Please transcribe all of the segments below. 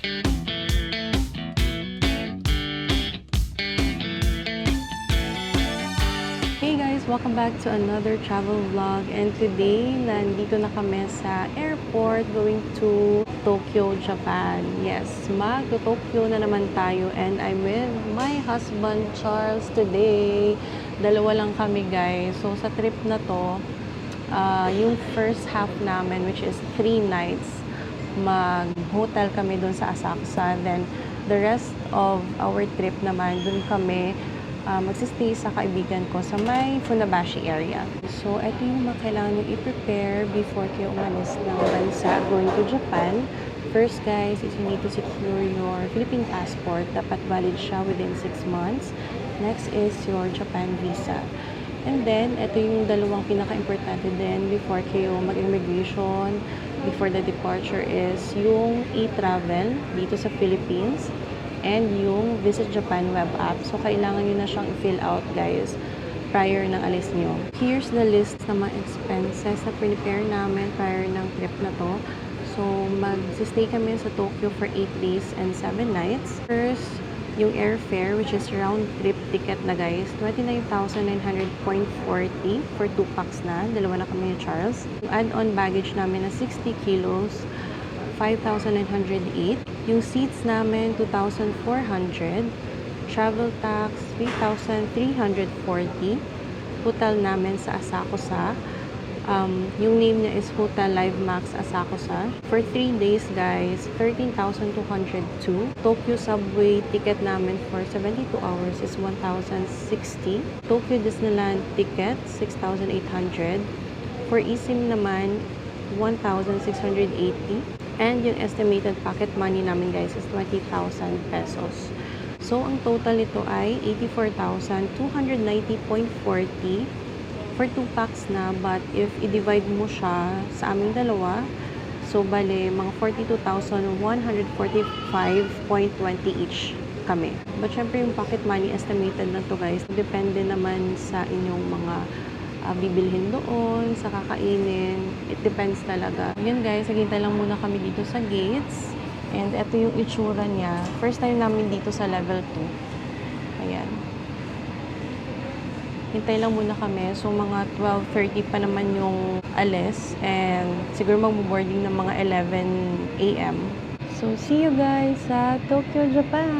Hey guys! Welcome back to another travel vlog, and today nandito na kami sa airport going to Tokyo, Japan. Yes, mag-Tokyo na naman tayo, and I'm with my husband Charles today. Dalawa lang kami guys. So sa trip na to, yung first half namin, which is 3 nights, mag-hotel kami dun sa Asakusa. Then the rest of our trip naman, dun kami magsistay sa kaibigan ko sa may Funabashi area. So, ito yung mga kailangan nyo i-prepare before kayo umalis ng bansa going to Japan. First, guys, is you need to secure your Philippine passport. Dapat valid siya within 6 months. Next is your Japan visa. And then, ito yung dalawang pinaka-importante din before kayo mag-immigration, before the departure, is yung e-travel dito sa Philippines and yung Visit Japan web app. So, kailangan nyo na siyang i-fill out, guys, prior ng alis nyo. Here's the list ng mga expenses na prepare namin prior ng trip na to. So, mag-stay kami sa Tokyo for 8 days and 7 nights. First, yung airfare, which is round-trip ticket na, guys, 29,900.40 for 2 packs na. Dalawa na kami ni Charles. Yung add-on baggage namin na 60 kilos, 5,908. Yung seats namin, 2,400. Travel tax, 3,340. Hotel namin sa Asakusa. Yung name niya is Hotel Live Max Asakusa. For 3 days, guys, 13,202. Tokyo subway ticket namin for 72 hours is 1,060. Tokyo Disneyland ticket, 6,800. For eSIM naman, 1,680. And yung estimated pocket money namin, guys, is 20,000 pesos. So, ang total nito ay 84,290.40 for 2 packs na. But if i-divide mo siya sa aming dalawa, so, bale, mga 42,145.20 each kami. But, syempre, yung pocket money estimated na to, guys, depende naman sa inyong mga bibilhin doon, sa kakainin. It depends talaga. Yun guys, naghintay lang muna kami dito sa gates. And ito yung itsura niya. First time namin dito sa level 2. Ayan. Hintay lang muna kami. So, mga 12:30 pa naman yung alis. And siguro mag-boarding ng mga 11 AM. So, see you guys sa Tokyo, Japan!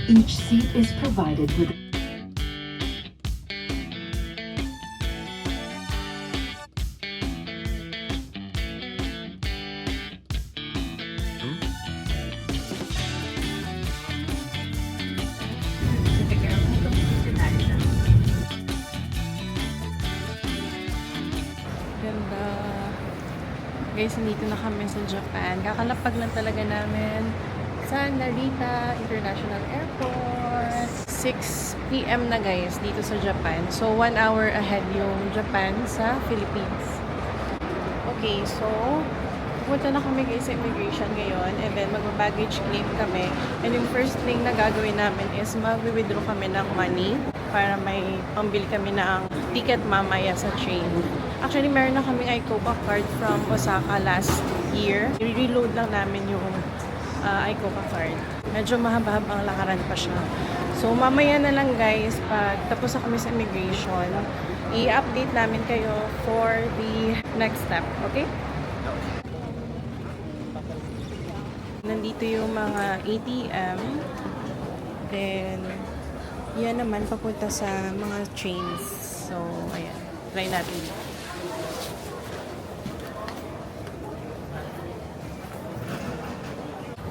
Each seat is provided with Ganda. Guys, nandito na kami sa Japan. Kakalapag lang talaga namin sa Narita International Airport. 6 PM na guys dito sa Japan. So, 1 hour ahead yung Japan sa Philippines. Okay, so punta na kami guys sa immigration ngayon, and then mag-baggage claim kami. And yung first thing na gagawin namin is mag-withdraw kami ng money para may pambili kami ng ticket mamaya sa train. Actually, meron na kaming iCopa card from Osaka last year. I-reload lang namin yung iCopa card. Medyo mahaba-habang lakaran pa siya. So, mamaya na lang guys, pag tapos na kami sa immigration, i-update namin kayo for the next step. Okay? Nandito yung mga ATM. Then, yan naman papunta sa mga trains. So, ayan. Try natin.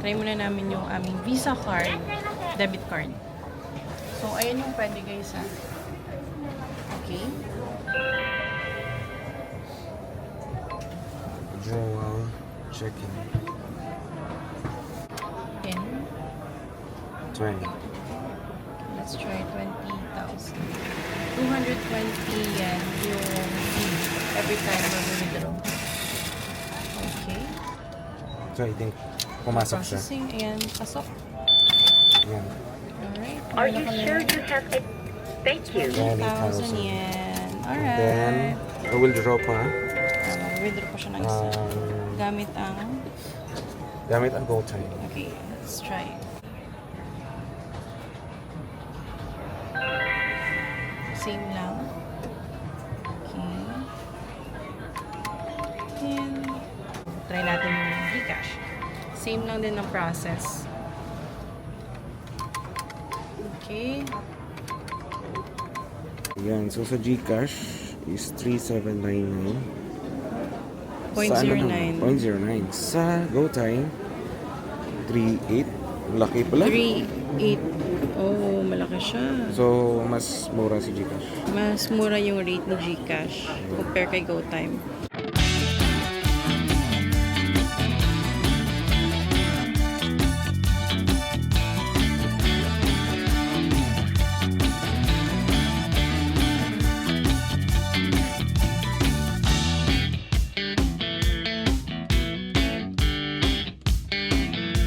Try muna namin yung aming Visa card, debit card. So, ayan yung pwede guys ha. Okay. Withdrawal, checking. 10. 20. Let's try 20,000. 220 yan yung fee every time mag-withdraw. Okay. So I think pumasok siya. Processing. Ayan, pasok. Yan. Alright. Are you sure you have it? Thank you. 20,000 yen. And then, Alright. I will draw pa. Withdraw po siya ng isa. Um, Gamit ang... gamit ang gold time. Okay, let's try. Same lang. Okay. And try natin yung Gcash. Same lang din ang process. Okay. Yan. So sa Gcash is 3799. 0.09. 0.09. Sa GoTime, 38. Laki pala. 3.8. Oh, malaki siya. So, mas mura si Gcash. Mas mura yung rate ni Gcash compare kay GoTime.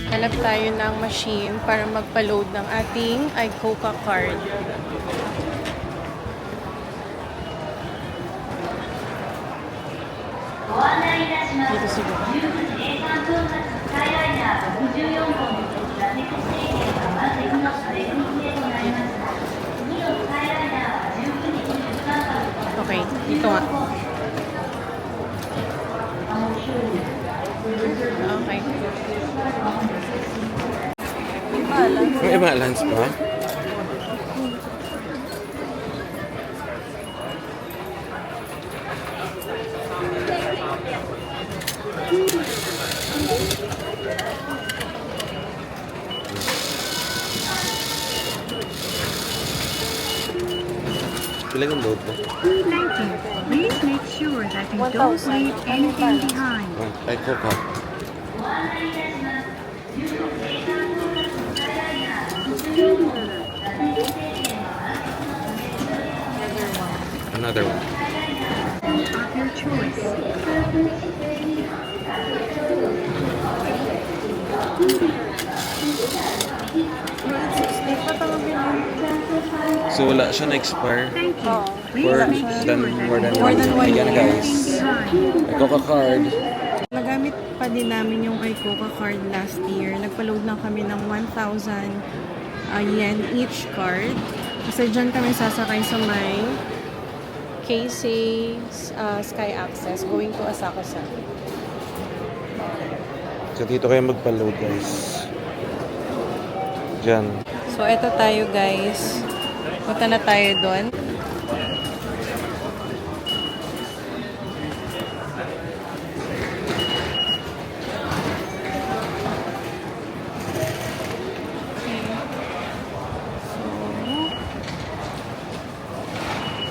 Hanap tayo ng machine para magpa-load ng ating iCoca card. Dito siguro. Okay, dito nga. Okay. May balance pa? Ilang ang load mo? Thank you. Please make sure that you don't 1,000. leave anything behind. Ay, coca. Another one. Of your choice. So wala siya na-expire Thank you. Oh. Please for make sure than that more than you More one than year. one Ayan year. guys. behind. May coca card. Nagamit pa din namin yung iCoca card last year. Nagpa-load lang kami ng 1,000 yen each card. Kasi dyan kami sasakay sa may Keisei Sky Access going to Asakusa. So dito kayo magpa-load guys. Diyan. So, eto tayo guys. Punta na tayo doon.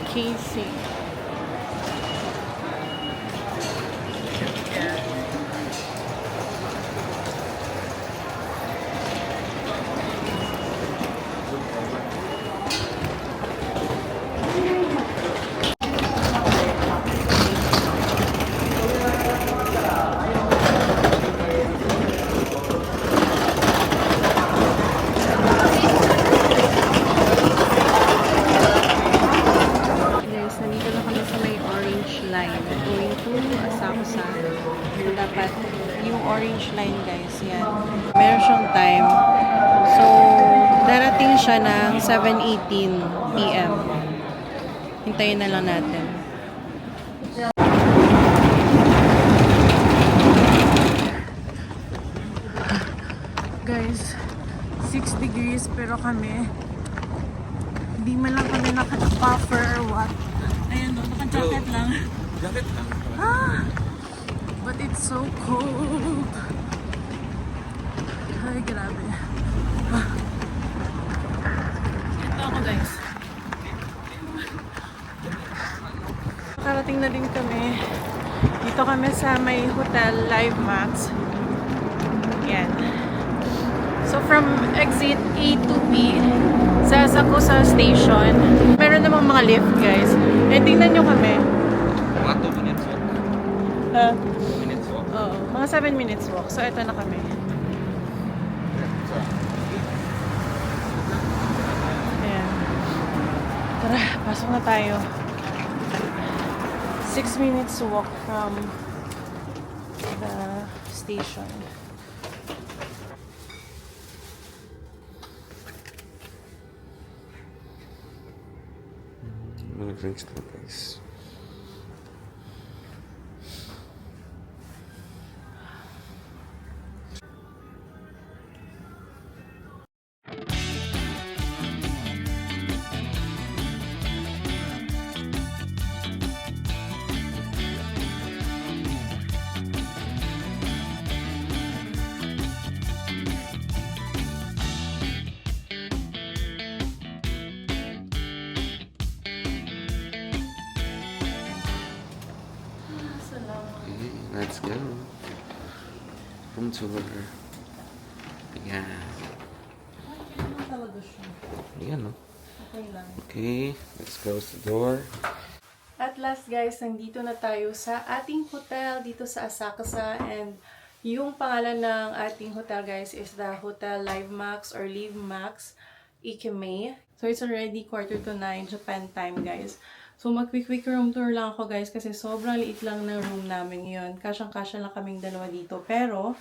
Casey. Guys, nandito na kami sa may orange line going to Asakusa. So, dapat yung orange line guys, yan. Meron siyang time. So, darating siya ng 7:18 PM. Hintayin na lang natin. Guys, 6 degrees pero kami hindi man lang kami naka-buffer or what. Ayan o, naka-jacket lang. Jacket lang. Ah, but it's so cold. Ay, grabe. Ah. Ito ako guys. Nakarating na din kami. Dito kami sa may hotel Live Max. Yan. So from exit A to B sa Asakusa Station, meron namang mga lift guys. Eh tingnan nyo kami. Mga 2 minutes walk. 2 minutes walk. Oo, mga 7 minutes walk. So, ito na kami. Ayan. Tara, pasok na tayo. 6 minutes walk from the station. Mga drinks na guys. Okay, let's go. Room tour. Ayan. Ayan, no? Okay lang. Okay, let's close the door. At last guys, nandito na tayo sa ating hotel dito sa Asakusa, and yung pangalan ng ating hotel guys is the Hotel Live Max or Live Max Ikeme. So it's already 8:45 Japan time guys. So mag-quick room tour lang ako guys kasi sobrang liit lang ng room namin yun. Kasyang-kasya lang kaming dalawa dito. Pero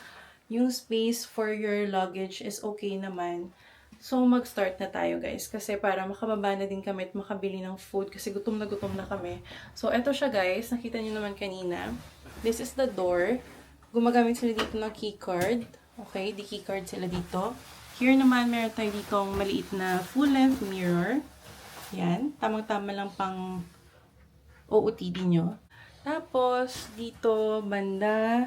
yung space for your luggage is okay naman. So, mag-start na tayo, guys. Kasi para makababa na din kami at makabili ng food. Kasi gutom na kami. So, eto siya, guys. Nakita niyo naman kanina. This is the door. Gumagamit sila dito ng keycard. Okay, di keycard sila dito. Here naman, meron tayo ditong maliit na full-length mirror. Yan. Tamang-tama lang pang OOTD nyo. Tapos, dito, banda.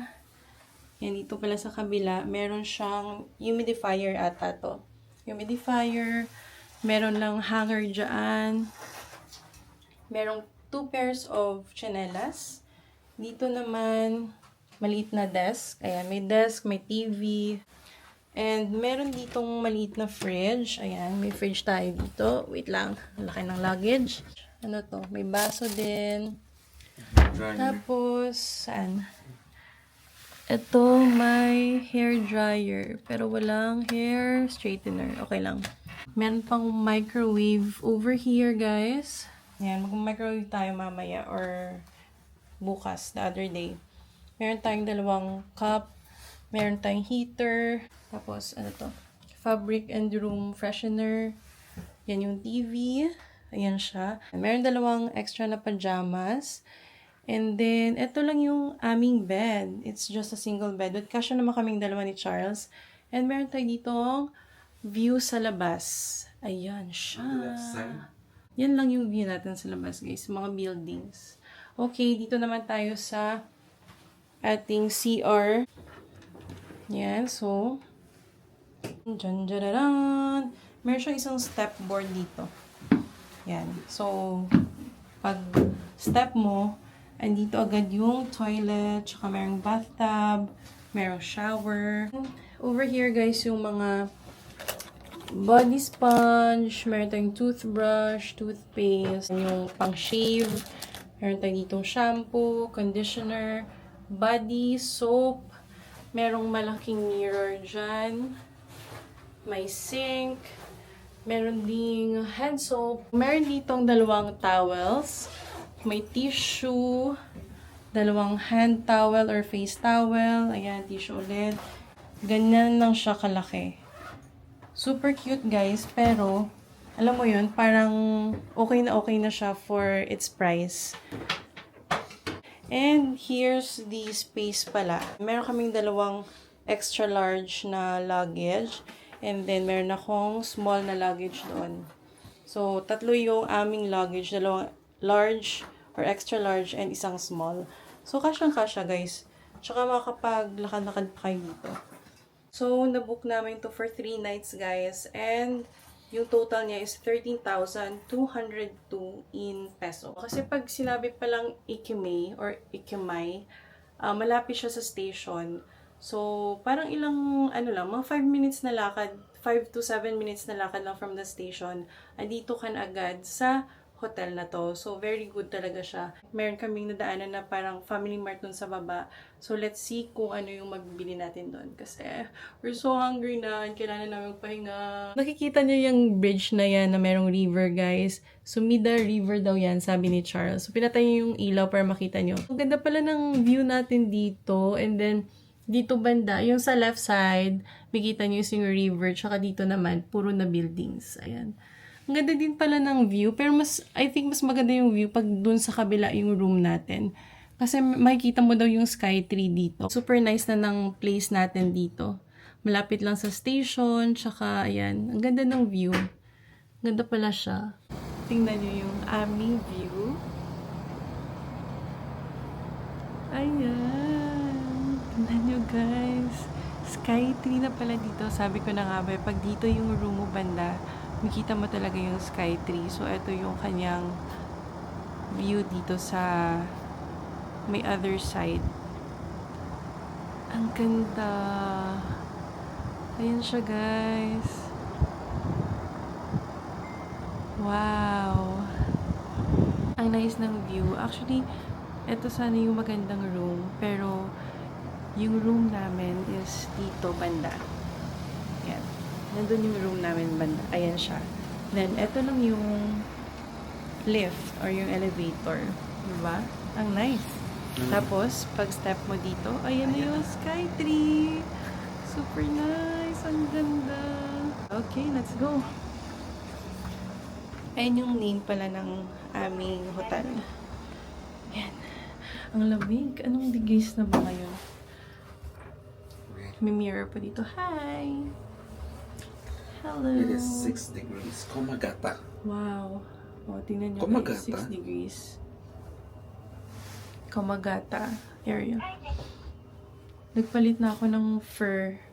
Yan, dito pala sa kabila, meron siyang humidifier ata to. Humidifier, meron lang hanger dyan, merong 2 pairs of chanelas. Dito naman, maliit na desk. Ayan, may desk, may TV, and meron ditong maliit na fridge. Ayan, may fridge tayo dito. Wait lang, ang laki ng luggage. Ano to? May baso din. Tapos, saan? Ito, may hair dryer. Pero walang hair straightener. Okay lang. Meron pang microwave over here, guys. Ayan, mag-microwave tayo mamaya or bukas, the other day. Meron tayong dalawang cup. Meron tayong heater. Tapos, ano to? Fabric and room freshener. Yan yung TV. Ayan siya. Meron dalawang extra na pajamas. And then, ito lang yung aming bed. It's just a single bed. At kasya naman kaming dalawa ni Charles. And meron tayo ditong view sa labas. Ayan siya. Yan lang yung view natin sa labas, guys. Mga buildings. Okay, dito naman tayo sa ating CR. Yan, so. Dyan, dyan. Meron siyang isang step board dito. Yan. So, pag step mo, andito agad yung toilet, tsaka merong bathtub, merong shower. Over here, guys, yung mga body sponge, meron tayong toothbrush, toothpaste, yung pang-shave, meron tayong ditong shampoo, conditioner, body soap, merong malaking mirror dyan, may sink, meron ding hand soap, meron ditong dalawang towels, may tissue, dalawang hand towel or face towel. Ayan, tissue ulit. Ganyan lang siya kalaki. Super cute, guys. Pero, alam mo yun, parang okay na siya for its price. And here's the space pala. Meron kaming dalawang extra large na luggage. And then, meron akong small na luggage doon. So, tatlo yung aming luggage. Dalawang large or extra large and isang small. So, kasyang-kasya, guys. Tsaka makapaglakad-lakad pa kayo dito. So, nabook namin to for 3 nights, guys. And, yung total niya is 13,202 in peso. Kasi pag sinabi pa lang Ikeme or Ikemay, malapit siya sa station. So, parang ilang, mga 5 minutes na lakad, 5 to 7 minutes na lakad lang from the station. Andito ka na agad sa hotel na to. So, very good talaga siya. Meron kaming nadaanan na parang family mart dun sa baba. So, let's see kung ano yung mabibili natin dun. Kasi, we're so hungry na. Kailangan namin magpahinga. Nakikita niyo yung bridge na yan na merong river, guys. Sumida River daw yan, sabi ni Charles. So, pinatay niyo yung ilaw para makita niyo. Ang ganda pala ng view natin dito. And then, dito banda, yung sa left side, makita niyo yung river. Tsaka dito naman, puro na buildings. Ayan. Ang ganda din pala ng view, pero I think mas maganda yung view pag dun sa kabila yung room natin. Kasi makikita mo daw yung sky tree dito. Super nice na ng place natin dito. Malapit lang sa station, tsaka ayan, ang ganda ng view. Ganda pala siya. Tingnan nyo yung aming view. Ayan. Tingnan nyo guys. Sky tree na pala dito. Sabi ko na nga ba, pag dito yung room mo banda, makita mo talaga yung sky tree. So, ito yung kanyang view dito sa may other side. Ang ganda. Ayan siya, guys. Wow. Ang nice ng view. Actually, ito sana yung magandang room. Pero, yung room namin is dito, banda. Ayan. Nandun yung room namin banda. Ayan siya. Then, eto lang yung lift or yung elevator. Diba? Ang nice. Tapos, pag step mo dito, ayan na yung sky tree. Super nice. Ang ganda. Okay, let's go. Ayan yung name pala ng aming hotel. Ayan. Ang lamig. Anong degrees na ba ngayon? May mirror pa dito. Hi! Hello. It is 6 degrees. Komagata. Wow. O, tingnan nyo. Komagata? 6 degrees. Komagata area. Nagpalit na ako ng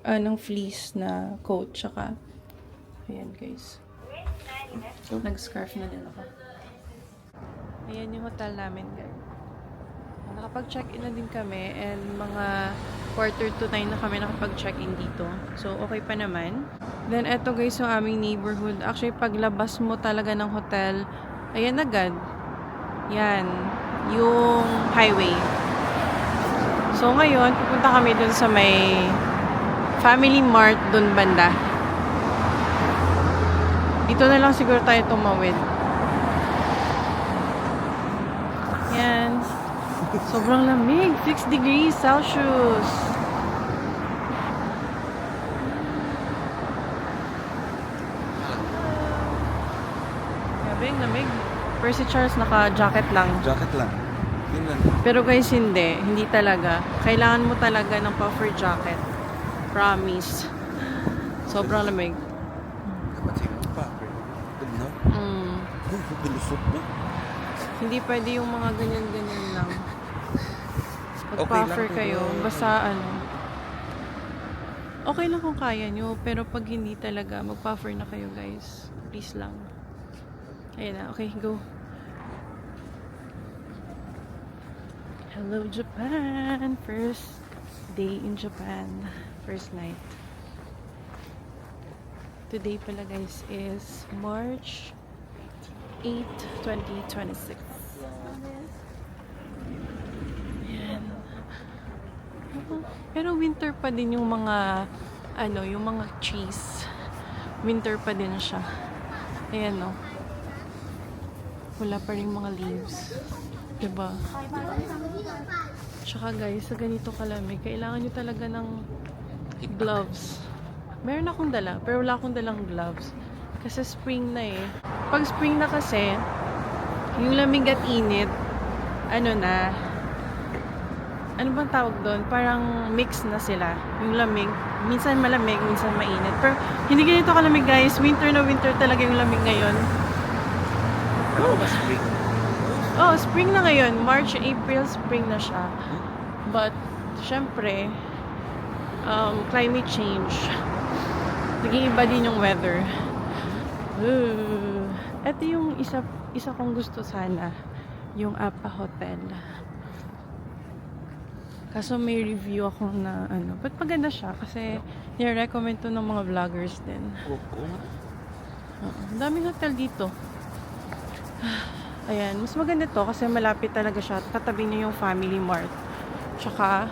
ng fleece na coat. Tsaka, ayan guys. Nag-scarf na din ako. Ayan yung hotel namin guys. Nakapag-check-in na din kami and mga 8:45 na kami nakapag-check-in dito. So, okay pa naman. Then, eto guys yung aming neighborhood. Actually, paglabas mo talaga ng hotel, ayan agad. Yan. Yung highway. So, ngayon, pupunta kami dun sa may Family Mart dun banda. Dito na lang siguro tayo tumawid. Yan. Sobrang lamig. 6 degrees Celsius. Grabe, ang lamig. Pero si Charles naka-jacket lang. Jacket lang. Yun lang. Pero guys, hindi. Hindi talaga. Kailangan mo talaga ng puffer jacket. Promise. Sobrang lamig. Dapat sa'yo pa. Good no? Bilusot mo. Hindi pwede yung mga ganyan-ganyan lang. Okay Pag-puffer lang, kayo, pero- basta ano. Okay lang kung kaya nyo, pero pag hindi talaga, mag-puffer na kayo guys. Please lang. Ayan na, okay, go. Hello Japan! First day in Japan. First night. Today pala guys is March 8, 2026. Ayan. Pero winter pa din yung mga yung mga trees. Winter pa din siya. Ayan no. Wala pa rin mga leaves. Diba? Tsaka guys, sa ganito kalamig, kailangan nyo talaga ng gloves. Meron akong dala, pero wala akong dalang gloves. Kasi spring na eh. Pag spring na kasi, yung lamig at init, ano bang tawag doon? Parang mix na sila. Yung lamig, minsan malamig, minsan mainit. Pero hindi ganito kalamig guys. Winter na winter talaga yung lamig ngayon. Ano ba spring? Oh, spring na ngayon. March, April, spring na siya. But, syempre, climate change. Naging iba din yung weather. Ito yung isa kong gusto sana. Yung Apa Hotel. Kaso may review ako na ba't maganda siya? Kasi nire-recommend to ng mga vloggers din. Oo. Daming hotel dito. Ayan, mas maganda to kasi malapit talaga siya. Katabi niya yung Family Mart. Tsaka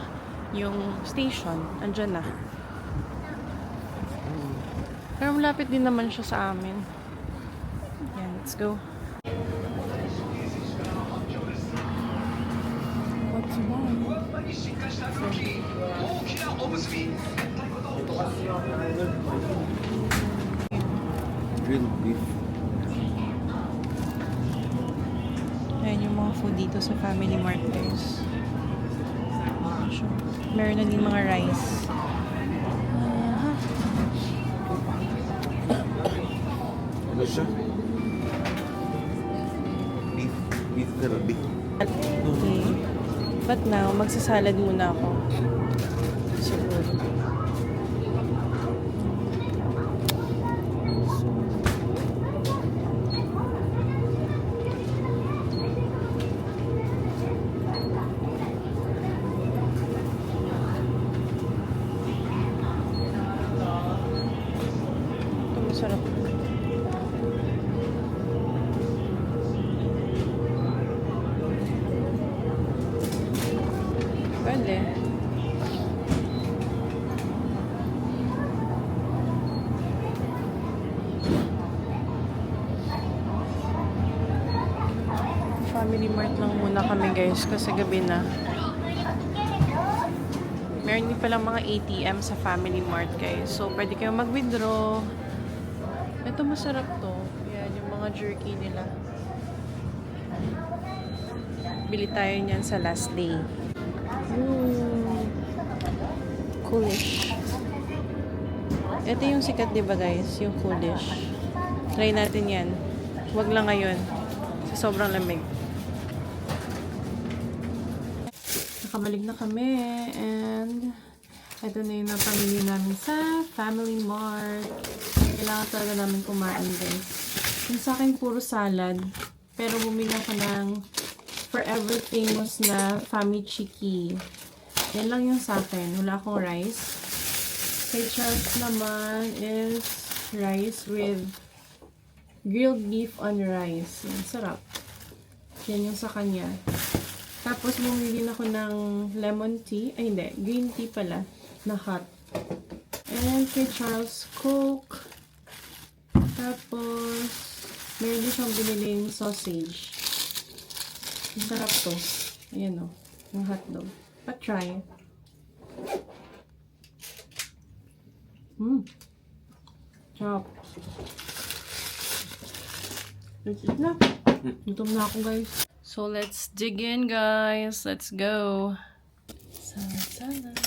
yung station. Andyan na. Pero malapit din naman siya sa amin. Ayan, let's go. What's wrong? Grilled beef. Ayan yung mga food dito sa Family Mart, guys. Meron na din mga rice. Ano siya? Beef. Beef Karabi. Okay. But now, magsasalad muna ako. Siguro. Ito masarap. Pwede. Family Mart lang muna kami, guys, kasi gabi na. Meron din palang mga ATM sa Family Mart, guys. So, pwede kayong mag-withdraw. Ito masarap to. Yan, yung mga jerky nila. Bili tayo niyan sa last day. Coolish. Ito yung sikat, di ba, guys? Yung coolish. Try natin yan. Huwag lang ngayon. Kasi sobrang lamig. Nakabalik na kami. And ito na yung napamili namin sa Family Mart. Kailangan talaga namin kumain, guys. Yung sa akin, puro salad. Pero bumili ako ng forever famous na Fami Chiki. Yan lang yung sa akin. Wala akong rice. Kay Charles naman is rice with grilled beef on rice. Yan, sarap. Yan yung sa kanya. Tapos, bumili din ako ng lemon tea. Ay, hindi. Green tea pala. Na hot. And kay Charles, Coke. Tapos, meron din siyang biniling sausage. Masarap to. Ayan o. Yung hotdog. Pa-try. Sarap. Let's eat na. Gutom na ako, guys. So, let's dig in, guys. Let's go. Salad.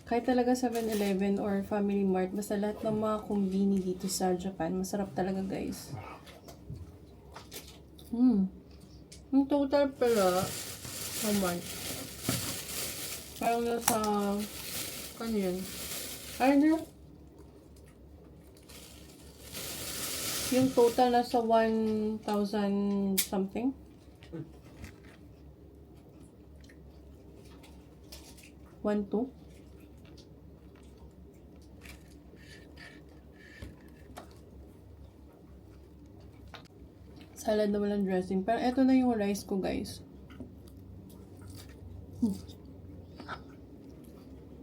Kahit talaga 7-Eleven or Family Mart, basta lahat ng mga kumbini dito sa Japan, masarap talaga, guys. Yung total pala, how much? Parang nasa, ano yun? Ano? Yung total nasa 1,000 something? One, two? Salad na walang dressing. Pero eto na yung rice ko, guys.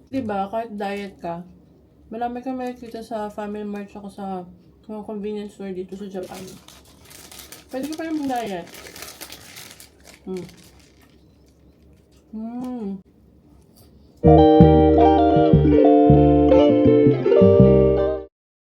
Diba, kahit diet ka, marami kang makikita sa Family Mart ako sa mga convenience store dito sa Japan. Pwede ka pa rin mag-diet. Mm.